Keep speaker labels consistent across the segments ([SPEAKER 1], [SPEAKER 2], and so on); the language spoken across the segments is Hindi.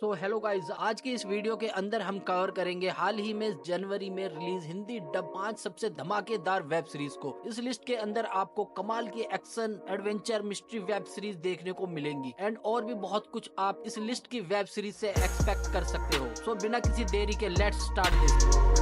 [SPEAKER 1] सो हेलो गाइज, आज की इस वीडियो के अंदर हम कवर करेंगे हाल ही में जनवरी में रिलीज हिंदी डब 5 सबसे धमाकेदार वेब सीरीज को। इस लिस्ट के अंदर आपको कमाल की action, adventure, mystery web series देखने को मिलेंगी एंड और भी बहुत कुछ आप इस लिस्ट की वेब सीरीज से एक्सपेक्ट कर सकते हो। सो बिना किसी देरी के लेट्स स्टार्ट दिस।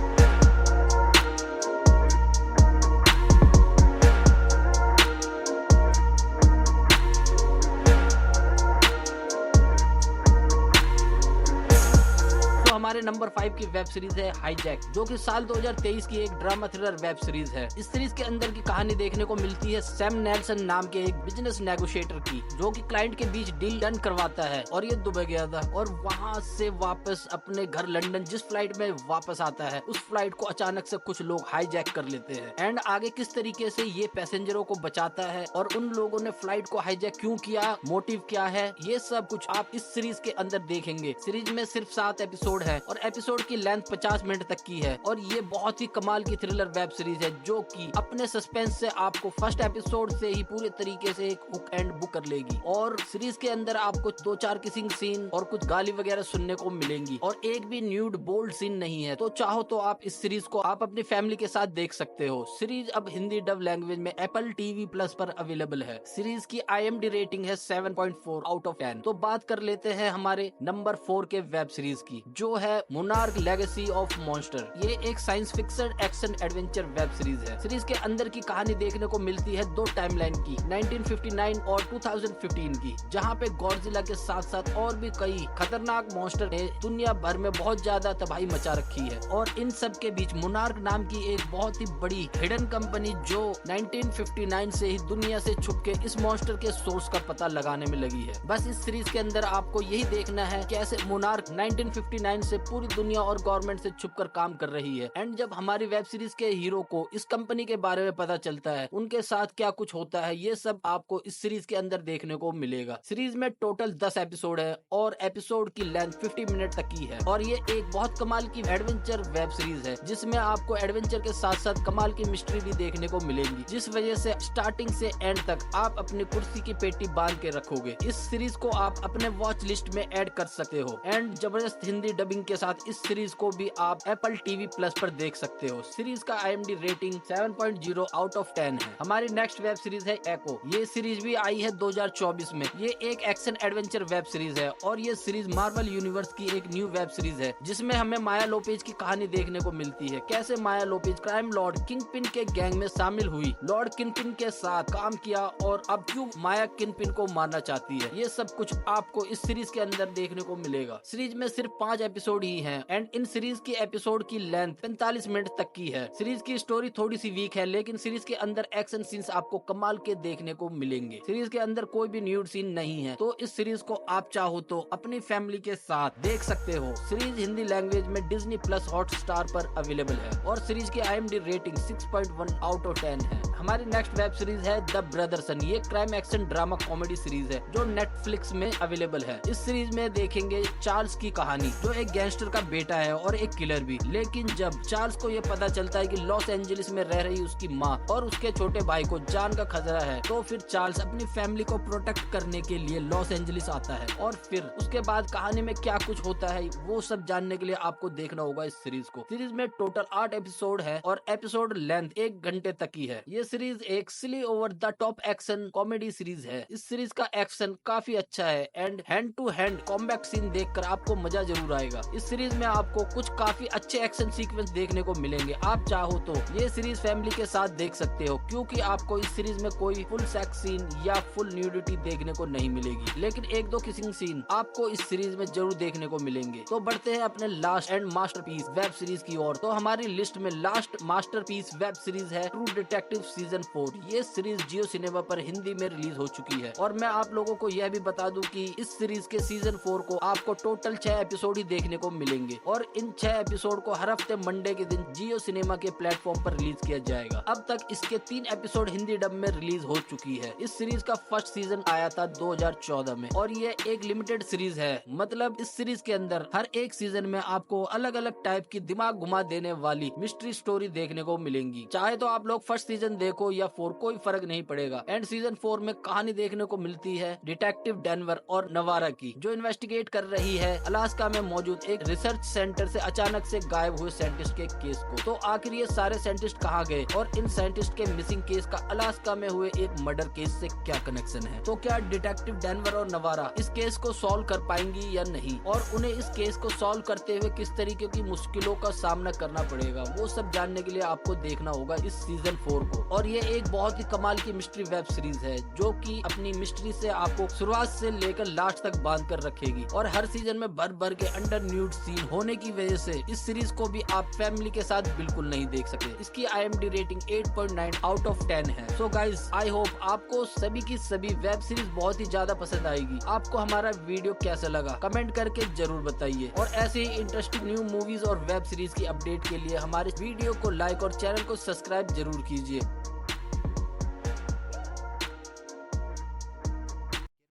[SPEAKER 1] हमारे नंबर 5 की वेब सीरीज है हाईजैक, जो कि साल 2023 की एक ड्रामा थ्रिलर वेब सीरीज है। इस सीरीज के अंदर की कहानी देखने को मिलती है सैम नेल्सन नाम के एक बिजनेस नेगोशिएटर की, जो कि क्लाइंट के बीच डील डन करवाता है और ये दुबई गया था और वहां से वापस अपने घर लंदन जिस फ्लाइट में वापस आता है, उस फ्लाइट को अचानक से कुछ लोग हाईजैक कर लेते हैं एंड आगे किस तरीके से ये पैसेंजरों को बचाता है और उन लोगों ने फ्लाइट को हाईजैक क्यों किया, मोटिव क्या है, ये सब कुछ आप इस सीरीज के अंदर देखेंगे। सीरीज में सिर्फ 7 एपिसोड है और एपिसोड की लेंथ 50 मिनट तक की है और ये बहुत ही कमाल की थ्रिलर वेब सीरीज है, जो कि अपने सस्पेंस से आपको फर्स्ट एपिसोड से ही पूरे तरीके से एक हुक एंड बुक कर लेगी। और सीरीज के अंदर आपको 2-4 किसिंग सीन और कुछ गाली वगैरह सुनने को मिलेंगी और एक भी न्यूड बोल्ड सीन नहीं है। तो चाहो तो आप इस सीरीज को आप अपनी फैमिली के साथ देख सकते हो। सीरीज अब हिंदी डब लैंग्वेज में एप्पल टीवी प्लस पर अवेलेबल है। सीरीज की IMDb रेटिंग है 7.4 आउट ऑफ 10। तो बात कर लेते हैं हमारे नंबर 4 के वेब सीरीज की, जो है मोनार्क लेगेसी ऑफ मॉन्स्टर। ये एक science fiction action adventure web series है। सीरीज के अंदर की कहानी देखने को मिलती है 2 टाइमलाइन की, 1959 और 2015 की, जहां पे गॉडजिला के साथ साथ और भी कई खतरनाक मॉन्स्टर ने दुनिया भर में बहुत ज्यादा तबाही मचा रखी है। और इन सब के बीच मोनार्क नाम की एक बहुत ही बड़ी हिडन कंपनी, जो 1959 से ही दुनिया से छुप के इस मॉन्स्टर के सोर्स का पता लगाने में लगी है। बस इस सीरीज के अंदर आपको यही देखना है कैसे मोनार्क 1959 से पूरी दुनिया और गवर्नमेंट से छुपकर काम कर रही है एंड जब हमारी वेब सीरीज के हीरो को इस कंपनी के बारे में पता चलता है, उनके साथ क्या कुछ होता है, ये सब आपको इस सीरीज के अंदर देखने को मिलेगा। सीरीज में टोटल 10 एपिसोड है और एपिसोड की लेंथ 50 मिनट तक की है और ये एक बहुत कमाल की एडवेंचर वेब सीरीज है, जिसमें आपको एडवेंचर के साथ साथ कमाल की मिस्ट्री भी देखने को मिलेगी, जिस वजह से स्टार्टिंग से एंड तक आप अपनी कुर्सी की पेटी बांध के रखोगे। इस सीरीज को आप अपने वॉच लिस्ट में ऐड कर सकते हो एंड जबरदस्त हिंदी डबिंग के साथ इस सीरीज को भी आप एप्पल टीवी प्लस पर देख सकते हो। सीरीज का IMDb रेटिंग 7.0 आउट ऑफ 10 है। हमारी नेक्स्ट वेब सीरीज है एको। ये सीरीज भी आई है 2024 में। ये एक एक्शन एडवेंचर वेब सीरीज है और ये सीरीज मार्वल यूनिवर्स की एक न्यू वेब सीरीज है, जिसमें हमें माया लोपेज की कहानी देखने को मिलती है। कैसे माया लोपेज क्राइम लॉर्ड किंगपिन के गैंग में शामिल हुई, लॉर्ड किंगपिन के साथ काम किया और अब क्यों माया किंगपिन को मारना चाहती है, ये सब कुछ आपको इस सीरीज के अंदर देखने को मिलेगा। सीरीज में सिर्फ 5 एपिसोड ही हैं एंड इन सीरीज की एपिसोड की लेंथ 45 मिनट तक की है। सीरीज की स्टोरी थोड़ी सी वीक है, लेकिन सीरीज के अंदर एक्शन सीन्स आपको कमाल के देखने को मिलेंगे। सीरीज के अंदर कोई भी न्यूड सीन नहीं है, तो इस सीरीज को आप चाहो तो अपनी फैमिली के साथ देख सकते हो। सीरीज हिंदी लैंग्वेज में डिज्नी प्लस हॉटस्टार पर अवेलेबल है और सीरीज की IMDb रेटिंग 6.1 आउट ऑफ 10 है। हमारी नेक्स्ट वेब सीरीज है द ब्रदर्सन। ये crime action drama comedy series है, जो नेटफ्लिक्स में अवेलेबल है। इस सीरीज में देखेंगे चार्ल्स की कहानी, जो एक गैंगस्टर का बेटा है और एक किलर भी। लेकिन जब चार्ल्स को ये पता चलता है कि लॉस एंजलिस में रह रही उसकी माँ और उसके छोटे भाई को जान का खतरा है, तो फिर चार्ल्स अपनी फैमिली को प्रोटेक्ट करने के लिए लॉस एंजलिस आता है और फिर उसके बाद कहानी में क्या कुछ होता है, वो सब जानने के लिए आपको देखना होगा इस सीरीज को। सीरीज में टोटल 8 एपिसोड है और एपिसोड लेंथ 1 घंटे तक की है। ये सीरीज एक silly over the top action comedy series है। इस सीरीज का एक्शन काफी अच्छा है and hand to hand combat scene देखकर आपको मजा जरूर आएगा। इस सीरीज में आपको कुछ काफी अच्छे एक्शन सीक्वेंस देखने को मिलेंगे। आप चाहो तो ये सीरीज फैमिली के साथ देख सकते हो, क्योंकि आपको इस सीरीज में कोई फुल सेक्स सीन या फुल न्यूडिटी देखने को नहीं मिलेगी, लेकिन 1-2 किसिंग सीन आपको इस सीरीज में जरूर देखने को मिलेंगे। तो बढ़ते हैं अपने last and masterpiece web series की ओर। तो हमारी लिस्ट में लास्ट मास्टरपीस वेब सीरीज है ट्रू डिटेक्टिव सीजन 4। ये सीरीज जियो सिनेमा पर हिंदी में रिलीज हो चुकी है और मैं आप लोगों को यह भी बता दूं कि इस सीरीज के सीजन 4 को आपको टोटल 6 एपिसोड ही देखने को मिलेंगे और इन 6 एपिसोड को हर हफ्ते मंडे के दिन जियो सिनेमा के प्लेटफॉर्म पर रिलीज किया जाएगा। अब तक इसके 3 एपिसोड हिंदी डब में रिलीज हो चुकी है। इस सीरीज का फर्स्ट सीजन आया था 2014 में और ये एक लिमिटेड सीरीज है। मतलब इस सीरीज के अंदर हर एक सीजन में आपको अलग अलग टाइप की दिमाग घुमा देने वाली मिस्ट्री स्टोरी देखने को मिलेंगी। चाहे तो आप लोग फर्स्ट सीजन देखो या 4 कोई फर्क नहीं पड़ेगा। एंड सीजन 4 में कहानी देखने को मिलती है डिटेक्टिव डेनवर और नवारा की, जो इन्वेस्टिगेट कर रही है अलास्का में मौजूद एक रिसर्च सेंटर से अचानक से गायब हुए साइंटिस्ट के केस को। तो आखिर ये सारे साइंटिस्ट कहाँ गए और इन साइंटिस्ट के मिसिंग केस का अलास्का में हुए एक मर्डर केस से क्या कनेक्शन है? तो क्या डिटेक्टिव डेनवर और नवारा इस केस को सॉल्व कर पाएंगी या नहीं, और उन्हें इस केस को सॉल्व करते हुए किस तरीके की मुश्किलों का सामना करना पड़ेगा, वो सब जानने के लिए आपको देखना होगा इस सीजन 4 को। और ये एक बहुत ही कमाल की मिस्ट्री वेब सीरीज है जो कि अपनी मिस्ट्री से आपको शुरुआत से लेकर लास्ट तक बांध कर रखेगी। और हर सीजन में भर भर के अंडर न्यूड सीन होने की वजह से इस सीरीज को भी आप फैमिली के साथ बिल्कुल नहीं देख सकते। इसकी IMDb रेटिंग 8.9 आउट ऑफ 10 है। सो गाइज, आई होप आपको सभी की सभी वेब सीरीज बहुत ही ज्यादा पसंद आएगी। आपको हमारा वीडियो कैसा लगा कमेंट करके जरूर बताइए, और ऐसे ही इंटरेस्टिंग न्यू मूवीज और वेब सीरीज की अपडेट के लिए हमारे वीडियो को लाइक और चैनल को सब्सक्राइब जरूर कीजिए।